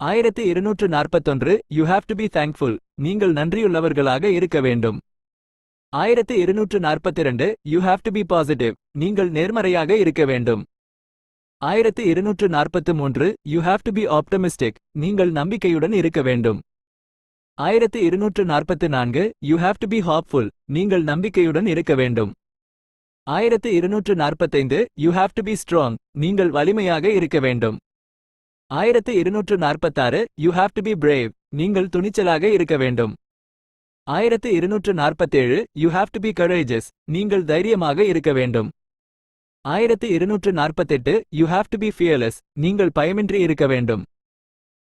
1241 You have to be thankful. நீங்கள் நன்றியுள்ளவர்களாக இருக்க வேண்டும். 1242 You have to be positive. நீங்கள் நேர்மறையாக இருக்க வேண்டும். 1243 You have to be optimistic. நீங்கள் நம்பிக்கையுடன் இருக்க வேண்டும். 1244 You have to be hopeful. நீங்கள் நம்பிக்கையுடன் இருக்க வேண்டும். 1245 You have to be strong. நீங்கள் வலிமையாக இருக்க வேண்டும். 1246 You have to be brave. நீங்கள் துணிச்சலாக இருக்க வேண்டும். 1247 You have to be courageous. நீங்கள் தைரியமாக இருக்க வேண்டும். 1248 You have to be fearless. நீங்கள் பயமின்றி இருக்க வேண்டும்.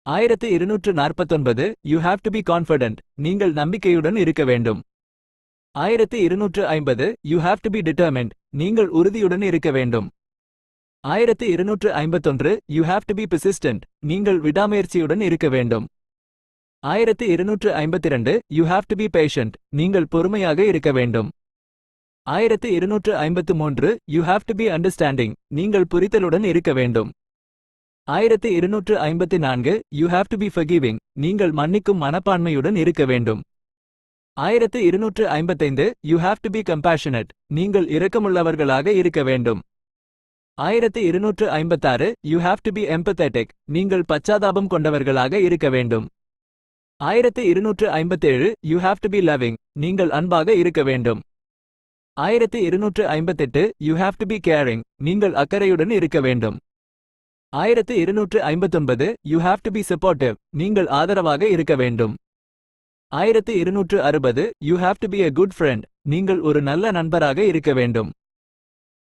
1249 You have to be confident. நீங்கள் நம்பிக்கையுடன் இருக்க வேண்டும். 1250 You have to be determined. நீங்கள் உறுதியுடன் இருக்க வேண்டும். 1251 You have to be persistent. நீங்கள் விடாமுயற்சியுடன் இருக்க வேண்டும். 1252 You have to be patient. நீங்கள் பொறுமையாக இருக்க வேண்டும். 1253 You have to be understanding. நீங்கள் புரிதலுடன் இருக்க வேண்டும். 1254 You have to be forgiving. நீங்கள் மன்னிக்கும் மனப்பான்மையுடன் இருக்க வேண்டும். 1255 You have to be compassionate. நீங்கள் இரக்கமுள்ளவர்களாக இருக்க வேண்டும். 1256 You have to be empathetic. நீங்கள் பச்சாதாபம் கொண்டவர்களாக இருக்க வேண்டும். 1257 You have to be loving. நீங்கள் அன்பாக இருக்க வேண்டும். 1258 You have to be caring. நீங்கள் அக்கறையுடன் இருக்க வேண்டும். 1259 You have to be supportive. நீங்கள் ஆதரவாக இருக்க வேண்டும். 1260 You have to be a good friend. நீங்கள் ஒரு நல்ல நண்பராக இருக்க வேண்டும்.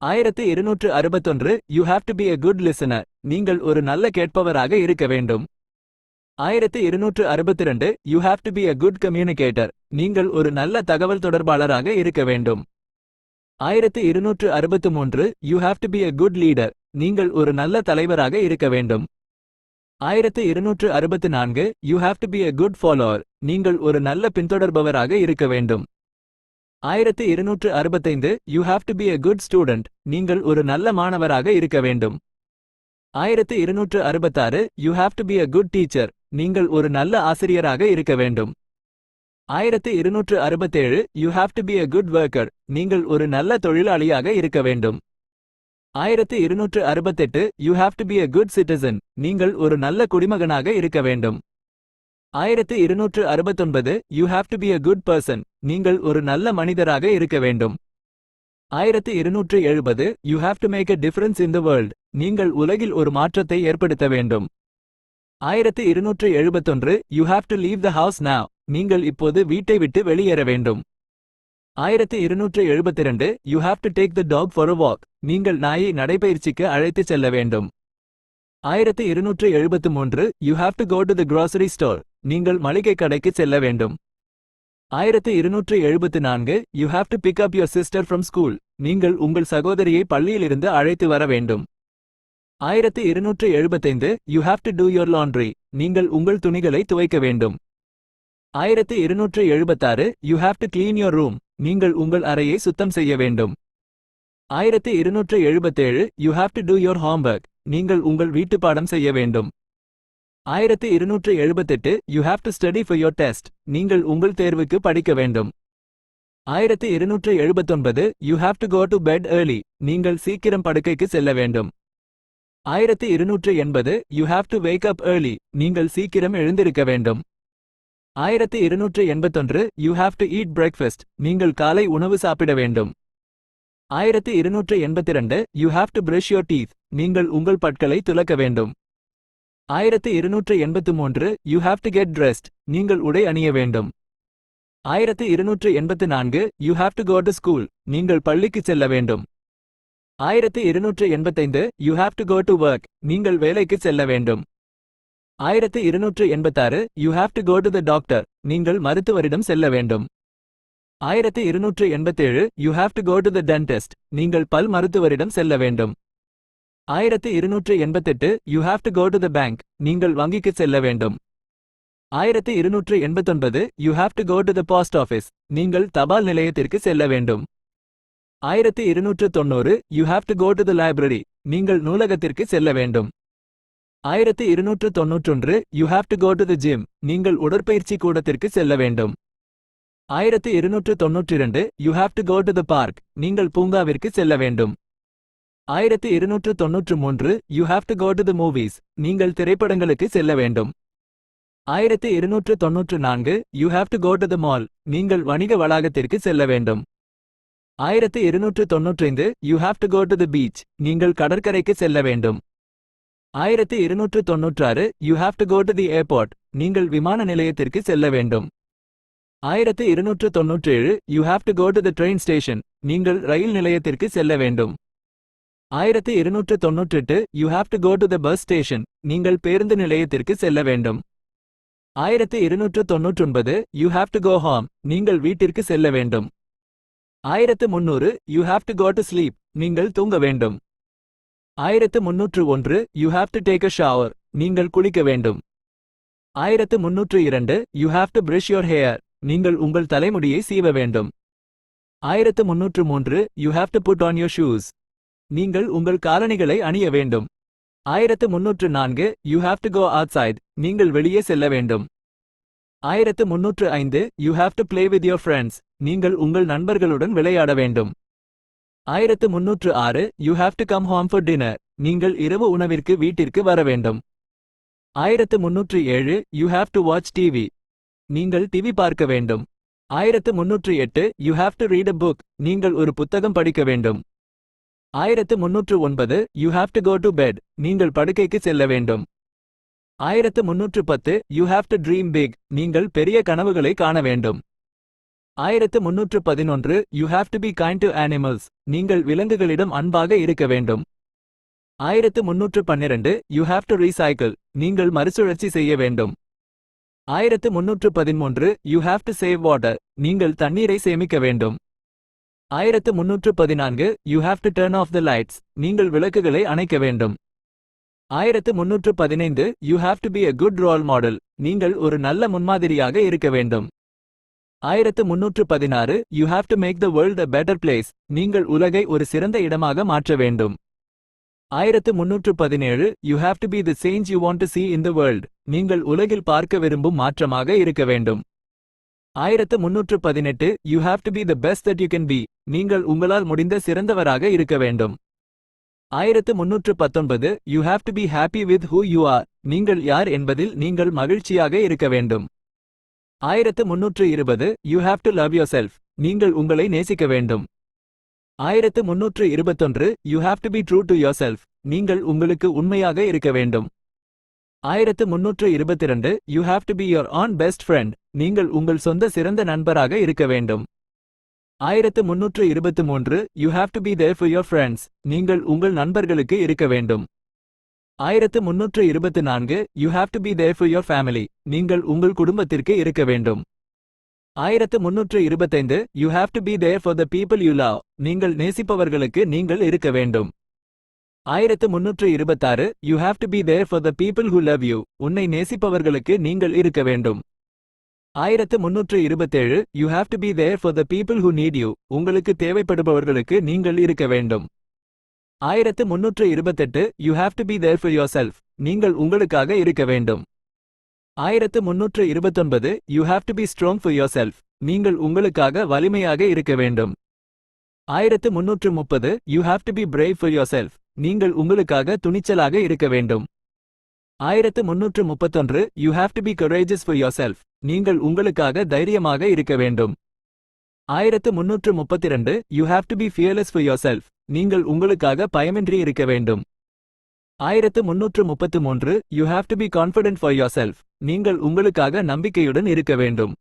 1261 You have to be a good listener. நீங்கள் ஒரு நல்ல கேட்பவராக இருக்க வேண்டும். 1262 You have to be a good communicator. நீங்கள் ஒரு நல்ல தகவல் தொடர்பாளராக இருக்க வேண்டும். 1263 You have to be a good leader. நீங்கள் ஒரு நல்ல தலைவராக இருக்க வேண்டும். 1264 You have to be a good follower. நீங்கள் ஒரு நல்ல பின்தொடர்பவராக இருக்க வேண்டும். 1265 You have to be a good student. நீங்கள் ஒரு நல்ல மாணவராக இருக்க வேண்டும். 1266 You have to be a good teacher. நீங்கள் ஒரு நல்ல ஆசிரியராக இருக்க வேண்டும். 1267 You have to be a good worker. நீங்கள் ஒரு நல்ல தொழிலாளியாக இருக்க வேண்டும். 1268 You have to be a good citizen. நீங்கள் ஒரு நல்ல குடிமகனாக இருக்க வேண்டும். 1269 You have to be a good person. நீங்கள் ஒரு நல்ல மனிதராக இருக்க வேண்டும். 1270 You have to make a difference in the world. நீங்கள் உலகில் ஒரு மாற்றத்தை ஏற்படுத்த வேண்டும். 1271 You have to leave the house now. நீங்கள் இப்போது வீட்டை விட்டு வெளியேற வேண்டும். 1272 You have to take the dog for a walk. நீங்கள் நாயை நடைபயிற்சிக்கு அழைத்துச் செல்ல வேண்டும். 1273 You have to go to the grocery store. நீங்கள் மளிகை கடைக்கு செல்ல வேண்டும். 1274 You have to pick up your sister from school. நீங்கள் உங்கள் சகோதரியை பள்ளியிலிருந்து அழைத்து வர வேண்டும். 1275 You have to do your laundry. நீங்கள் உங்கள் துணிகளை துவைக்க வேண்டும். 1276 You have to clean your room. நீங்கள் உங்கள் அறையை சுத்தம் செய்ய வேண்டும். 1277 You have to do your homework. நீங்கள் உங்கள் வீட்டுப்பாடம் செய்ய வேண்டும். 1278 You have to study for your test. நீங்கள் உங்கள் தேர்வுக்கு படிக்க வேண்டும். 1279 You have to go to bed early. நீங்கள் சீக்கிரம் படுக்கைக்கு செல்ல வேண்டும். 1280 You have to wake up early. நீங்கள் சீக்கிரம் எழுந்திருக்க வேண்டும். 1281 You have to eat breakfast. நீங்கள் காலை உணவு சாப்பிட வேண்டும். 1282 You have to brush your teeth. நீங்கள் உங்கள் பற்களை துலக்க வேண்டும். 1283 You have to get dressed. நீங்கள் உடை அணிய வேண்டும். 1284 You have to go to school. நீங்கள் பள்ளிக்கு செல்ல வேண்டும். 1285 You have to go to work. நீங்கள் வேலைக்கு செல்ல வேண்டும். 1286 You have to go to the doctor. நீங்கள் மருத்துவரிடம் செல்ல வேண்டும். 1287 You have to go to the dentist. நீங்கள் பல் மருத்துவரிடம் செல்ல வேண்டும். 1288 You have to go to the bank. நீங்கள் வங்கிக்கு செல்ல வேண்டும். 1289 You have to go to the post office. நீங்கள் தபால் நிலையத்திற்கு செல்ல வேண்டும். 1290 You have to go to the library. நீங்கள் நூலகத்திற்கு செல்ல வேண்டும். 1291 You have to go to the gym. நீங்கள் உடற்பயிற்சி கூடத்திற்கு செல்ல வேண்டும். 1292 You have to go to the park. நீங்கள் பூங்காவிற்கு செல்ல வேண்டும். 1293 You have to go to the movies. நீங்கள் திரைப்படங்களுக்கு செல்ல வேண்டும். 1294 You have to go to the mall. நீங்கள் வணிக வளாகத்திற்கு செல்ல வேண்டும். 1295 You have to go to the beach. நீங்கள் கடற்கரைக்கு செல்ல வேண்டும். 1296 You have to go to the airport. நீங்கள் விமான நிலையத்திற்கு செல்ல வேண்டும். 1297 You have to go to the train station. நீங்கள் ரயில் நிலையத்திற்கு செல்ல வேண்டும். 1298 You have to go to the bus station. நீங்கள் பேருந்து நிலையத்திற்கு செல்ல வேண்டும். 1299 You have to go home. நீங்கள் வீட்டிற்கு செல்ல வேண்டும். 1300 You have to go to sleep. நீங்கள் தூங்க வேண்டும். 1301 You have to take a shower. நீங்கள் குளிக்க வேண்டும். 1302 You have to brush your hair. நீங்கள் உங்கள் தலைமுடியை சீவ வேண்டும். 1303 You have to put on your shoes. நீங்கள் உங்கள் காலணிகளை அணிய வேண்டும். 1304 You have to go outside. நீங்கள் வெளியே செல்ல வேண்டும். 1305 You have to play with your friends. நீங்கள் உங்கள் நண்பர்களுடன் விளையாட வேண்டும். 1306 You have to come home for dinner. நீங்கள் இரவு உணவிற்கு வீட்டிற்கு வர வேண்டும். 1307 You have to watch TV. நீங்கள் டிவி பார்க்க வேண்டும். 1308 You have to read a book. நீங்கள் ஒரு புத்தகம் படிக்க வேண்டும். 1309 You have to go to bed. நீங்கள் படுக்கைக்கு செல்ல வேண்டும். 1310 You have to dream big. நீங்கள் பெரிய கனவுகளை காண வேண்டும். 1311 You have to be kind to animals. நீங்கள் விலங்குகளிடம் அன்பாக இருக்க வேண்டும். 1312 You have to recycle. நீங்கள் மறுசுழற்சி செய்ய வேண்டும். 1313 You have to save water. நீங்கள் தண்ணீரை சேமிக்க வேண்டும். 1314 You have to turn off the lights. நீங்கள் விளக்குகளை அணைக்க வேண்டும். 1315 You have to be a good role model. நீங்கள் ஒரு நல்ல முன்மாதிரியாக இருக்க வேண்டும். 1316 You have to make the world a better place. நீங்கள் உலகை ஒரு சிறந்த இடமாக மாற்ற வேண்டும். 1317 You have to be the change you want to see in the world. நீங்கள் உலகில் பார்க்க விரும்பும் மாற்றமாக இருக்க வேண்டும். 1318 You have to be the best that you can be. நீங்கள் உங்களால் முடிந்த சிறந்தவராக இருக்க வேண்டும். 1319 You have to be happy with who you are. நீங்கள் யார் என்பதில் நீங்கள் மகிழ்ச்சியாக இருக்க வேண்டும். 1320 You have to love yourself. நீங்கள் உங்களை நேசிக்க வேண்டும். 1321 You have to be true to yourself. நீங்கள் உங்களுக்கு உண்மையாக இருக்க வேண்டும். 1322 You have to be your own best friend. நீங்கள் உங்கள் சொந்த சிறந்த நண்பராக இருக்க வேண்டும். 1323 You have to be there for your friends. நீங்கள் உங்கள் நண்பர்களுக்கு இருக்க வேண்டும். 1324 You have to be there for your family. நீங்கள் உங்கள் குடும்பத்திற்கு இருக்க வேண்டும். 1325 You have to be there for the people you love. நீங்கள் நேசிப்பவர்களுக்கு நீங்கள் இருக்க வேண்டும். 1326 You have to be there for the people who love you. உன்னை நேசிப்பவர்களுக்கு நீங்கள் இருக்க வேண்டும். 1327 You have to be there for the people who need you. உங்களுக்கு தேவைப்படுபவர்களுக்கு நீங்கள் இருக்க வேண்டும். 1328 You have to be there for yourself. நீங்கள் உங்களுக்காக இருக்க வேண்டும். 1329 You have to be strong for yourself. நீங்கள் உங்களுக்காக வலிமையாக இருக்க வேண்டும். 1330 You have to be brave for yourself. நீங்கள் உங்களுக்காக துணிச்சலாக இருக்க வேண்டும். 1331 You have to be courageous for yourself. நீங்கள் உங்களுக்காக தைரியமாக இருக்க வேண்டும். 1332 You have to be fearless for yourself. நீங்கள் உங்களுக்காக பயமின்றி இருக்க வேண்டும். 1333 You have to be confident for yourself. நீங்கள் உங்களுக்காக நம்பிக்கையுடன் இருக்க வேண்டும்.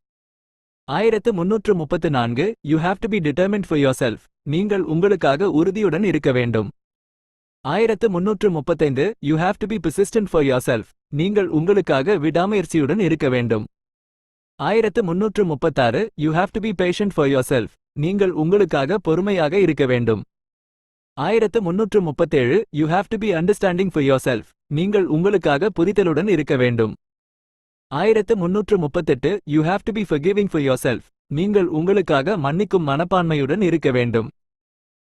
1334 You have to be determined for yourself. நீங்கள் உங்களுக்காக உறுதியுடன் இருக்க வேண்டும். 1335 You have to be persistent for yourself. நீங்கள் உங்களுக்காக விடாமுயற்சியுடன் இருக்க வேண்டும். 1336 You have to be patient for yourself. நீங்கள் உங்களுக்காக பொறுமையாக இருக்க வேண்டும். 1337 You have to be understanding for yourself. நீங்கள் உங்களுக்காக புரிதலுடன் இருக்க வேண்டும். 1338 You have to be forgiving for yourself. நீங்கள் உங்களுக்காக மன்னிக்கும் மனப்பான்மையுடன் இருக்க வேண்டும்.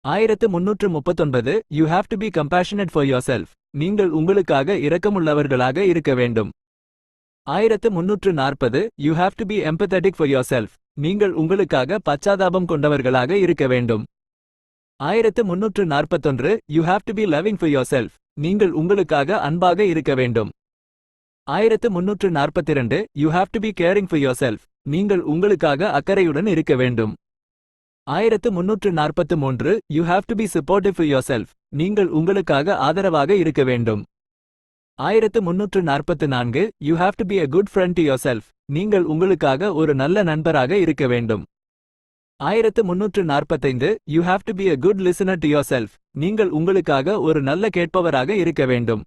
1339 You have to be compassionate for yourself. நீங்கள் உங்களுக்காக இரக்கமுள்ளவர்களாக இருக்க வேண்டும். 1340 You have to be empathetic for yourself. நீங்கள் உங்களுக்காக பச்சாதாபம் கொண்டவர்களாக இருக்க வேண்டும். 1341 You have to be loving for yourself. நீங்கள் உங்களுக்காக அன்பாக இருக்க வேண்டும். 1342 You have to be caring for yourself. நீங்கள் உங்களுக்காக அக்கறையுடன் இருக்க வேண்டும். 1343 You have to be supportive for yourself. நீங்கள் உங்களுக்காக ஆதரவாக இருக்க வேண்டும். 1344 You have to be a good friend to yourself. நீங்கள் உங்களுக்காக ஒரு நல்ல நண்பராக இருக்க வேண்டும். 1345 You have to be a good listener to yourself. நீங்கள் உங்களுக்காக ஒரு நல்ல கேட்பவராக இருக்க வேண்டும்.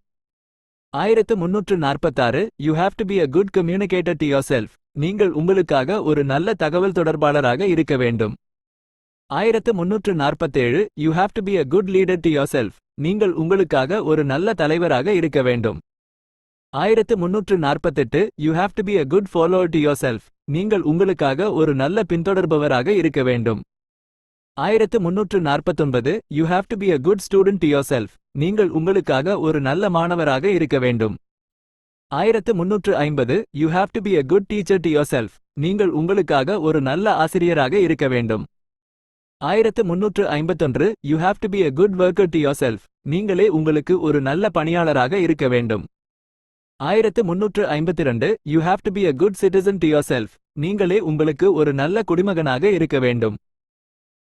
1346 You have to be a good communicator to yourself. நீங்கள் உங்களுக்காக ஒரு நல்ல தகவல் தொடர்பாளராக இருக்க வேண்டும். 1347 You have to be a good leader to yourself. நீங்கள் உங்களுக்காக ஒரு நல்ல தலைவராக இருக்க வேண்டும். 1348 You have to be a good follower to yourself. நீங்கள் உங்களுக்காக ஒரு நல்ல பின்தொடர்பவராக இருக்க வேண்டும். 1349 You have to be a good student to yourself. நீங்கள் உங்களுக்காக ஒரு நல்ல மாணவராக இருக்க வேண்டும். 1350 You have to be a good teacher to yourself. நீங்கள் உங்களுக்காக ஒரு நல்ல ஆசிரியராக இருக்க வேண்டும். 1351 You have to be a good worker to yourself. நீங்களே உங்களுக்கு ஒரு நல்ல பணியாளராக இருக்க வேண்டும். 1352 You have to be a good citizen to yourself. நீங்களே உங்களுக்கு ஒரு நல்ல குடிமகனாக இருக்க வேண்டும்.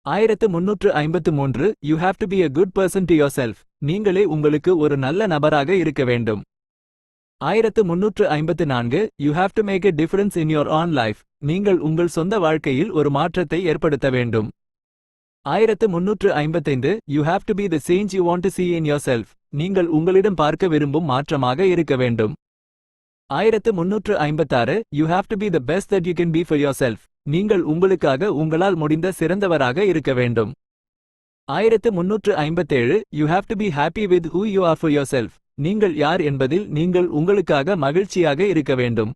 1353 You have to be a good person to yourself. நீங்களே உங்களுக்கு ஒரு நல்ல நபராக இருக்க வேண்டும். 1354 You have to make a difference in your own life. நீங்கள் உங்கள் சொந்த வாழ்க்கையில் ஒரு மாற்றத்தை ஏற்படுத்த வேண்டும். 1355 You have to be the change you want to see in yourself. நீங்கள் உங்களிடம் பார்க்க விரும்பும் மாற்றமாக இருக்க வேண்டும். 1356 You have to be the best that you can be for yourself. நீங்கள் உங்களுக்காக உங்களால் முடிந்த சிறந்தவராக இருக்க வேண்டும். 1357 You have to be happy with who you are for yourself. நீங்கள் யார் என்பதில் நீங்கள் உங்களுக்காக மகிழ்ச்சியாக இருக்க வேண்டும்.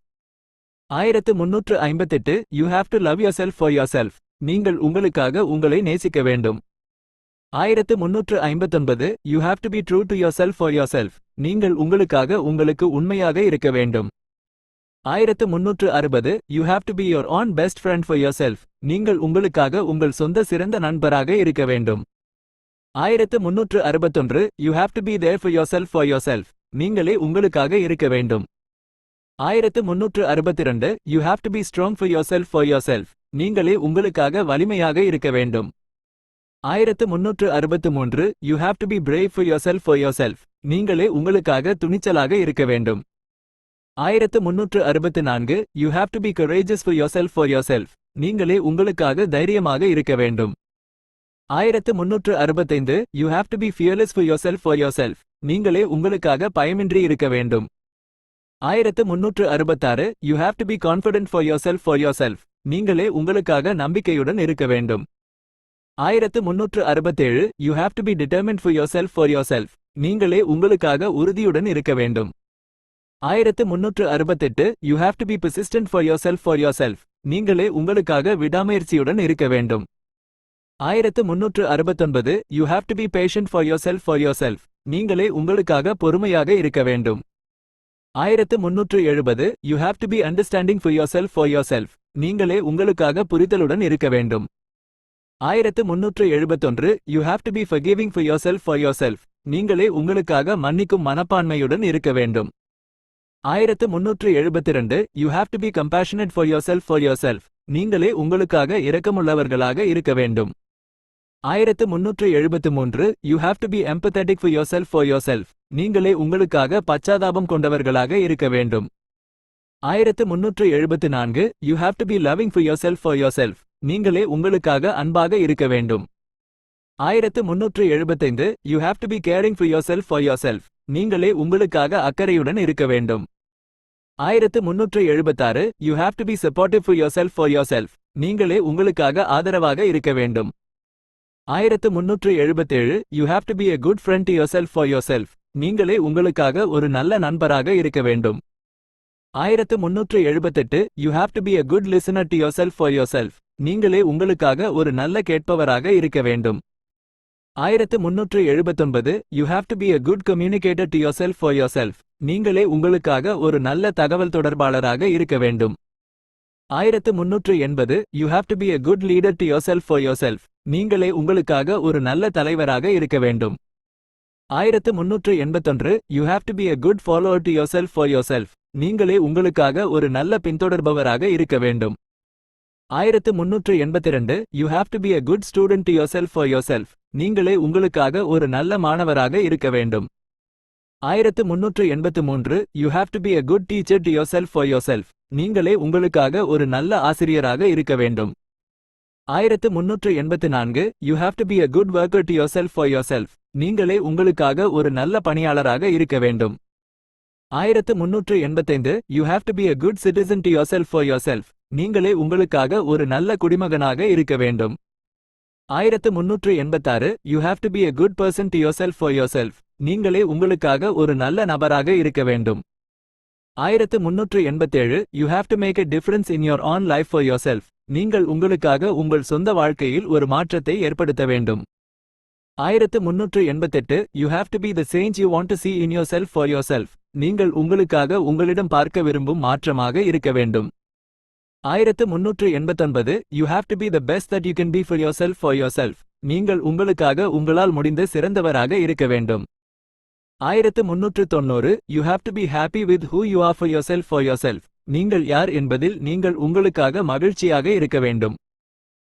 1358 You have to love yourself for yourself. நீங்கள் உங்களுக்காக உங்களை நேசிக்க வேண்டும். 1359 You have to be true to yourself for yourself. நீங்கள் உங்களுக்காக உங்களுக்கு உண்மையாக இருக்க வேண்டும். 1360 You have to be your own best friend for yourself. நீங்கள் உங்களுக்காக உங்கள் சொந்த சிறந்த நண்பராக இருக்க வேண்டும். 1361 You have to be there for yourself for yourself. நீங்களே உங்களுக்காக இருக்க வேண்டும். 1362 You have to be strong for yourself for yourself. நீங்களே உங்களுக்காக வலிமையாக இருக்க வேண்டும். 1363 You have to be brave for yourself for yourself. நீங்களே உங்களுக்காக துணிச்சலாக இருக்க வேண்டும். 1364 You have to be courageous for yourself for yourself. நீங்களே உங்களுக்காக தைரியமாக இருக்க வேண்டும். 1365 You have to be fearless for yourself for yourself. நீங்களே உங்களுக்காக பயமின்றி இருக்க வேண்டும். 1366 You have to be confident for yourself for yourself. நீங்களே உங்களுக்காக நம்பிக்கையுடன் இருக்க வேண்டும். 1367 You have to be determined for yourself for yourself. நீங்களே உங்களுக்காக உறுதியுடன் இருக்க வேண்டும். 1368 You have to be persistent for yourself for yourself. நீங்களே உங்களுக்காக விடாமுயற்சியுடன் இருக்க வேண்டும். 1369 You have to be patient for yourself for yourself. நீங்களே உங்களுக்காக பொறுமையாக இருக்க வேண்டும். 1370 You have to be understanding for yourself for yourself. நீங்களே உங்களுக்காக புரிதலுடன் இருக்க வேண்டும். 1371 You have to be forgiving for yourself for yourself. நீங்களே உங்களுக்காக மன்னிக்கும் மனப்பான்மையுடன் இருக்க வேண்டும். 1372 You have to be compassionate for yourself for yourself. நீங்களே உங்களுக்காக இரக்கமுள்ளவர்களாக இருக்க வேண்டும். 1373 You have to be empathetic for yourself for yourself. நீங்களே உங்களுக்காக பச்சாதாபம் கொண்டவர்களாக இருக்க வேண்டும். 1374 You have to be loving for yourself for yourself. நீங்களே உங்களுக்காக அன்பாக இருக்க வேண்டும். 1375 You have to be caring for yourself for yourself. நீங்களே உங்களுக்காக அக்கறையுடன் இருக்க வேண்டும். 1376 You have to be supportive for yourself for yourself. நீங்களே உங்களுக்காக ஆதரவாக இருக்க வேண்டும். 1377 You have to be a good friend to yourself for yourself. நீங்களே உங்களுக்காக ஒரு நல்ல நண்பராக இருக்க வேண்டும். 1378 You have to be a good listener to yourself for yourself. நீங்களே உங்களுக்காக ஒரு நல்ல கேட்பவராக இருக்க வேண்டும். 1379 You have to be a good communicator to yourself for yourself. நீங்களே உங்களுக்காக ஒரு நல்ல தகவல் தொடர்பாளராக இருக்க வேண்டும். 1380 You have to be a good leader to yourself for yourself. நீங்களே உங்களுக்காக ஒரு நல்ல தலைவராக இருக்க வேண்டும். 1381 You have to be a good follower to yourself for yourself. நீங்களே உங்களுக்காக ஒரு நல்ல பின்தொடர்பவராக இருக்க வேண்டும். 1382 You have to be a good student to yourself for yourself. நீங்களே உங்களுக்காக ஒரு நல்ல மாணவராக இருக்க வேண்டும். 1383 You have to be a good teacher to yourself for yourself. நீங்களே உங்களுக்காக ஒரு நல்ல ஆசிரியராக இருக்க வேண்டும். 1384 You have to be a good worker to yourself for yourself. நீங்களே உங்களுக்காக ஒரு நல்ல பணியாளராக இருக்க வேண்டும். 1385 You have to be a good citizen to yourself for yourself. நீங்களே உங்களுக்காக ஒரு நல்ல குடிமகனாக இருக்க வேண்டும். 1386 You have to be a good person to yourself for yourself. நீங்களே உங்களுக்காக ஒரு நல்ல நபராக இருக்க வேண்டும். 1387 You have to make a difference in your own life for yourself. நீங்கள் உங்களுக்காக உங்கள் சொந்த வாழ்க்கையில் ஒரு மாற்றத்தை ஏற்படுத்த வேண்டும். 1388 You have to be the change you want to see in yourself for yourself. நீங்கள் உங்களுக்காக உங்களிடம் பார்க்க விரும்பும் மாற்றமாக இருக்க வேண்டும். 1389 You have to be the best that you can be for yourself for yourself. நீங்கள் உங்களுக்காக உங்களால் முடிந்த சிறந்தவராக இருக்க வேண்டும். 1390 You have to be happy with who you are for yourself for yourself. நீங்கள் யார் என்பதில் நீங்கள் உங்களுக்காக மகிழ்ச்சியாக இருக்க வேண்டும்.